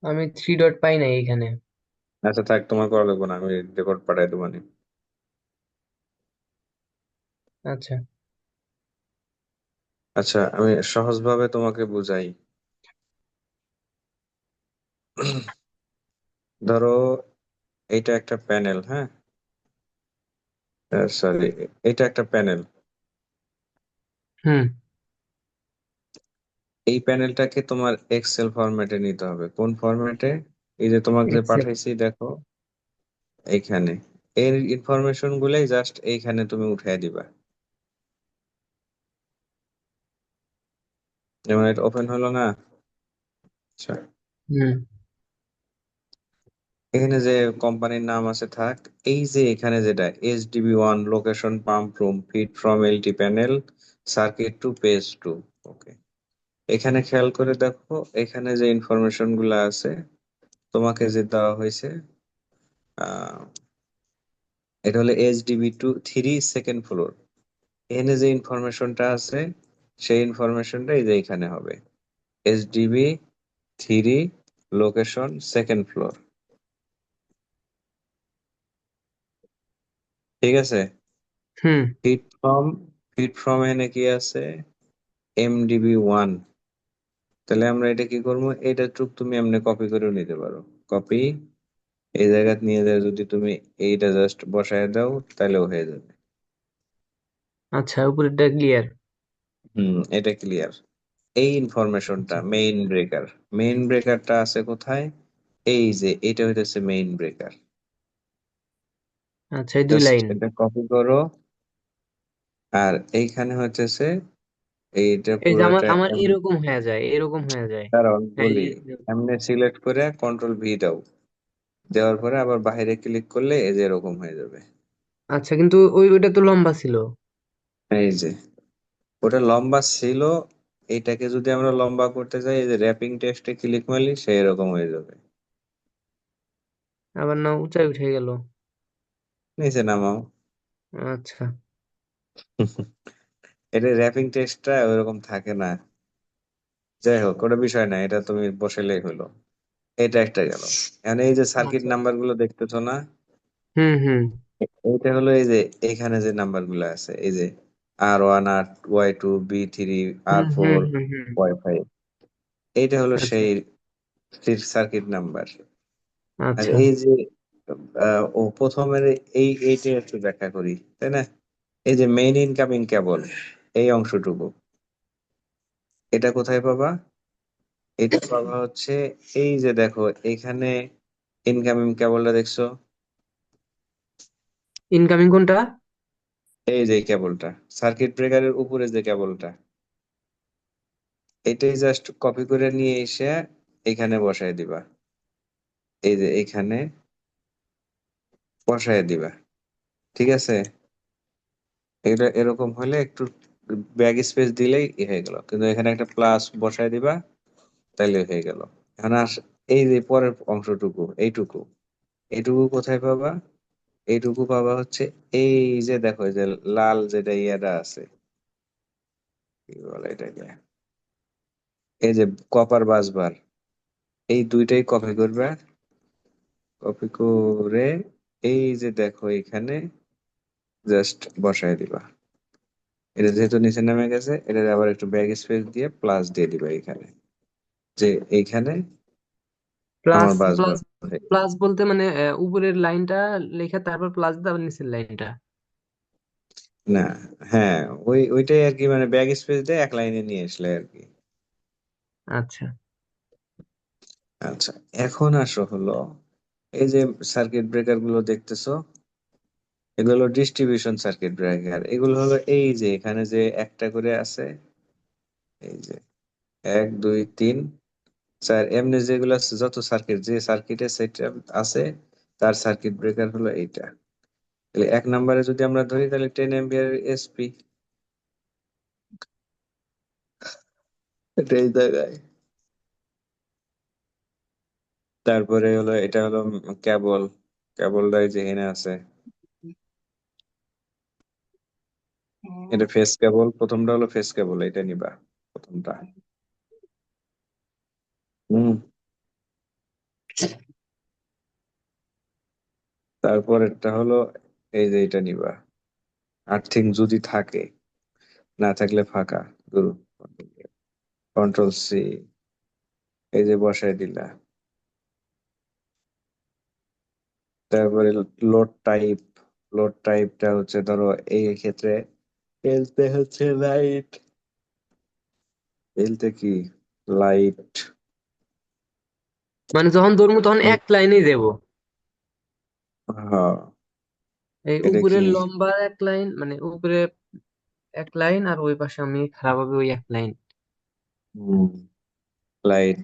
আমি three dot পাই নাই এখানে। আচ্ছা থাক, তোমার করা লাগবে না, আমি রেকর্ড পাঠাই দেবো নি। আচ্ছা। আচ্ছা, আমি সহজভাবে তোমাকে বুঝাই। ধরো, এইটা একটা প্যানেল, হ্যাঁ, সরি, এটা একটা প্যানেল। হুম। এই প্যানেলটাকে তোমার এক্সেল ফরম্যাটে নিতে হবে। কোন ফরম্যাটে? এই যে তোমাকে যে এক্সেল। পাঠাইছি দেখো, এইখানে এর ইনফরমেশন গুলাই জাস্ট এইখানে তুমি উঠাই দিবা। যেমন এটা ওপেন হলো না। আচ্ছা, হুম। এখানে যে কোম্পানির নাম আছে থাক, এই যে এখানে যেটা SDB1 location pump room feed from LT panel circuit two page two. Okay, এখানে খেয়াল করে দেখো, এখানে যে ইনফরমেশন গুলো আছে তোমাকে যে দেওয়া হয়েছে, আহ এটা হলো SDB2 3 সেকেন্ড ফ্লোর। এখানে যে ইনফরমেশনটা আছে সেই ইনফরমেশনটা এই যে এখানে হবে, SDB3 লোকেশন সেকেন্ড ফ্লোর। ঠিক আছে। হুম। ফিড ফ্রম, ফিড ফ্রম এখানে কি আছে, MDB1। তাহলে আমরা এটা কি করবো, এটা টুক তুমি এমনি কপি করেও নিতে পারো। কপি, এই জায়গায় নিয়ে যায় যদি তুমি এইটা জাস্ট বসায় দাও তাহলেও হয়ে যাবে। আচ্ছা, উপরেরটা ক্লিয়ার। এটা ক্লিয়ার। এই ইনফরমেশনটা আচ্ছা। Main breaker. মেইন ব্রেকারটা আছে কোথায়? এই যে এটা হইতেছে মেইন ব্রেকার। আচ্ছা, এই দুই জাস্ট লাইন। এটা কপি করো, আর এইখানে হইতেছে এইটা এই যে আমার পুরোটা আমার এরকম হয়ে যায়, এরকম হয়ে যায়। কারণ হ্যাঁ, বলি, এমনি সিলেক্ট করে কন্ট্রোল ভি দাও, দেওয়ার পরে আবার বাইরে ক্লিক করলে এই যে এরকম হয়ে যাবে। আচ্ছা, কিন্তু ওইটা তো লম্বা ছিল। এই যে ওটা লম্বা ছিল, এটাকে যদি আমরা লম্বা করতে চাই এই যে র্যাপিং টেক্সটে ক্লিক মারলি সেই এরকম হয়ে যাবে। আবার না উঁচাই উঠে গেল। নিচে নামাও। আচ্ছা। এটা র্যাপিং টেক্সটটা ওইরকম থাকে না। যাই হোক, ওটা বিষয় না, এটা তুমি বসালেই হলো। এটা একটা গেল। এখন এই যে সার্কিট আচ্ছা। নাম্বার গুলো দেখতেছো না, হুম হুম এইটা হলো এই যে এখানে যে নাম্বার গুলো আছে, এই যে R1, R2, Y2, B3, হুম হুম R4, হুম হুম। Y5, এইটা হলো আচ্ছা। সেই সার্কিট নাম্বার। আর আচ্ছা। এই যে ও প্রথমের এইটা একটু ব্যাখ্যা করি, তাই না? এই যে মেইন ইনকামিং কেবল, এই অংশটুকু, এটা কোথায় পাবা? এটা পাবা হচ্ছে, এই যে দেখো এখানে ইনকামিং কেবলটা দেখছো, ইনকামিং কোনটা? এই যে কেবলটা সার্কিট ব্রেকারের উপরে যে কেবলটা, এটাই জাস্ট কপি করে নিয়ে এসে এখানে বসায় দিবা। এই যে এখানে বসায় দিবা। ঠিক আছে। এটা এরকম হলে একটু ব্যাগ স্পেস দিলেই হয়ে গেল, কিন্তু এখানে একটা প্লাস বসায় দিবা, তাইলে হয়ে গেল। এখন এই যে পরের অংশটুকু, এইটুকু, এইটুকু কোথায় পাবা? এইটুকু পাবা হচ্ছে, এই যে দেখো এই যে লাল যেটা ইয়েটা আছে, কি বলে এটাকে, এই যে কপার বাসবার, এই দুইটাই কপি করবে। কপি করে এই যে দেখো এখানে জাস্ট বসায় দিবা। এটা যেহেতু নিচে নেমে গেছে, এটা আবার একটু ব্যাক স্পেস দিয়ে প্লাস দিয়ে দিবা এখানে, যে এইখানে প্লাস আমার বাসবার প্লাস হয়ে গেল। প্লাস বলতে মানে উপরের লাইনটা লেখা তারপর প্লাস দিয়ে আবার নিচের লাইনটা। না, হ্যাঁ, ওইটাই আর কি, মানে ব্যাক স্পেস দিয়ে এক লাইনে নিয়ে আসলে আর কি। আচ্ছা। আচ্ছা, এখন আসো হলো, এই যে সার্কিট ব্রেকার গুলো দেখতেছো, এগুলো হলো ডিস্ট্রিবিউশন সার্কিট ব্রেকার। এগুলো হলো এই যে এখানে যে একটা করে আছে, এই যে 1 2 3 4, এমনি যেগুলো আছে যত সার্কিট, যে সার্কিটে সেট আছে তার সার্কিট ব্রেকার হলো এইটা। তাহলে 1 নম্বরে যদি আমরা ধরি তাহলে 10 এম্পিয়ার এসপি, এটা এই জায়গায়। তারপরে হলো এটা হলো কেবল, কেবলটা এই যে এখানে আছে, এটা ফেস কেবল। প্রথমটা হলো ফেস কেবল, এটা নিবা প্রথমটা। হুম। তারপরেরটা হলো এই যে এটা নিবা, আর্থিং যদি থাকে, না থাকলে ফাঁকা। কন্ট্রোল সি, এই যে বসাই দিলা। তারপরে লোড টাইপ, লোড টাইপটা হচ্ছে ধরো এই ক্ষেত্রে এলতে হচ্ছে লাইট, এলতে কি লাইট। মানে যখন ধরবো তখন এক লাইনেই দেবো। হ্যাঁ, এই এটা কি উপরের লম্বা এক লাইন, মানে উপরে এক লাইন, আর ওই পাশে আমি খারাপ হবে ওই এক লাইন। লাইট,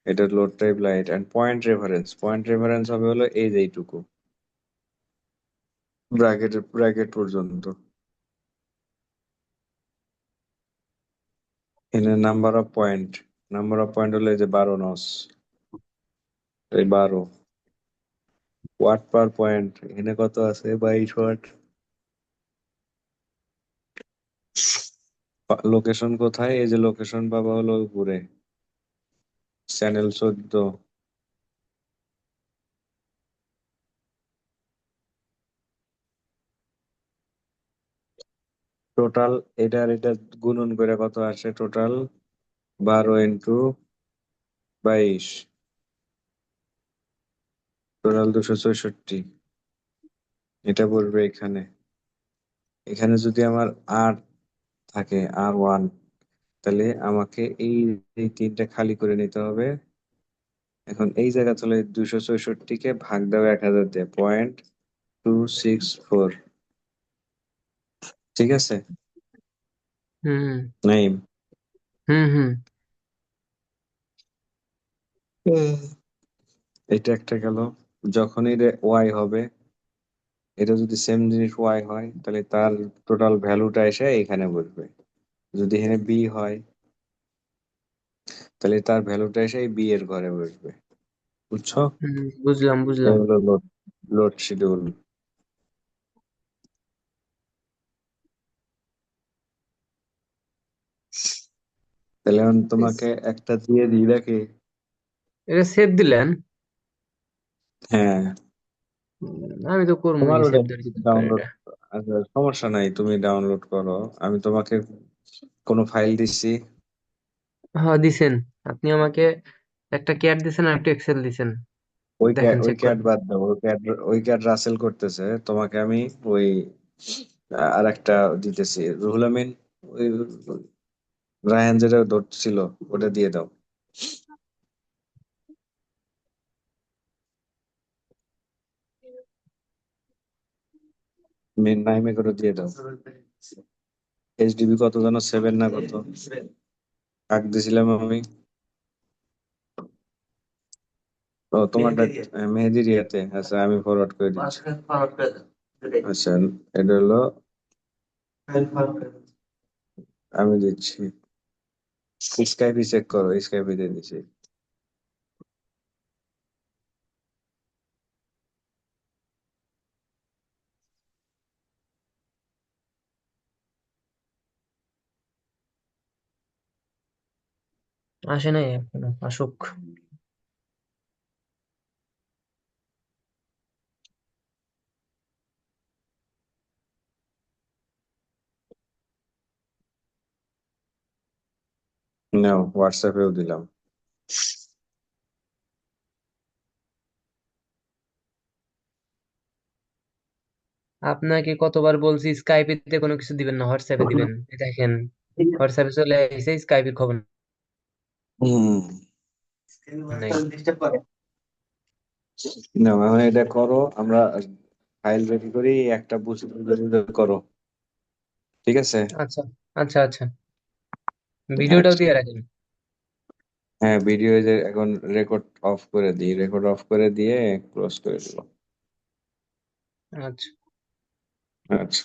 এটা load type light. End point reference, point reference হবে হলো এই যে এইটুকু, ব্র্যাকেট পর্যন্ত। এখানে number of point, number of point হলো এই যে 12 নস, এই 12 ওয়াট পার পয়েন্ট। এখানে কত আছে? 22 ওয়াট। লোকেশন কোথায়? এই যে লোকেশন পাবা হলো উপরে, চ্যানেল 14। টোটাল এটার এটা গুণন করে কত আসে? Total 12 × 22, total 264। এটা পড়বে এখানে। এখানে যদি আমার আর থাকে, R1, তাহলে আমাকে এই তিনটা খালি করে নিতে হবে। এখন এই জায়গা তাহলে 264-কে ভাগ দাও 1000 দিয়ে, 0.264। ঠিক আছে হুম নাইম? হুম হুম। এটা একটা গেল। যখনই ওয়াই হবে, এটা যদি সেম জিনিস ওয়াই হয়, তাহলে তার টোটাল ভ্যালুটা এসে এখানে বসবে। যদি এখানে বি হয়, তাহলে তার ভ্যালুটা এসে এই বি এর ঘরে বসবে। বুঝছো? হুম, বুঝলাম এই বুঝলাম। হলো লোড, লোড শিডিউল। তাহলে এখন তোমাকে একটা দিয়ে দিই নাকি? এটা সেভ দিলেন? হ্যাঁ, আমি তো তোমার করবোই, ওটা সেভ দেওয়ার কি দরকার ডাউনলোড, এটা। আচ্ছা সমস্যা নাই, তুমি ডাউনলোড করো। আমি তোমাকে কোনো ফাইল দিচ্ছি। হ্যাঁ দিছেন। আপনি আমাকে একটা ক্যাট দিছেন আর একটা এক্সেল দিছেন। দেখেন, ওই চেক ক্যাট করেন। বাদ দাও, ওই ক্যাট রাসেল করতেছে। তোমাকে আমি ওই আর একটা দিতেছি, রুহুল আমিন, ওই রায়হান যেটা ধরছিল, ওটা দিয়ে দাও। নাইমে করে দিয়ে দাও। এইচডিবি কত যেন, 7 না কত আগ দিছিলাম আমি। ও তোমারটা মেহেদির ইয়াতে, আচ্ছা আমি ফরওয়ার্ড করে দিচ্ছি। আচ্ছা, এটা হলো, আমি দিচ্ছি। স্কাইপি চেক করো, স্কাইপি দিয়ে দিচ্ছি। আসে নাই এখনো, আসুক। নাও, হোয়াটসঅ্যাপেও দিলাম। আপনাকে কতবার বলছি স্কাইপে কোনো কিছু দিবেন না, হোয়াটসঅ্যাপে দিবেন। এই দেখেন, হোয়াটসঅ্যাপে চলে এসে স্কাইপের খবর হুম, নাই। না মানে এটা করো, আমরা ফাইল রেডি করি, একটা বুঝে বুঝে করো। ঠিক আছে। আচ্ছা আচ্ছা আচ্ছা। ভিডিওটাও আচ্ছা, দিয়ে রাখেন। হ্যাঁ ভিডিও যে এখন রেকর্ড অফ করে দিই, রেকর্ড অফ করে দিয়ে ক্লোজ করে দিলাম। আচ্ছা। আচ্ছা।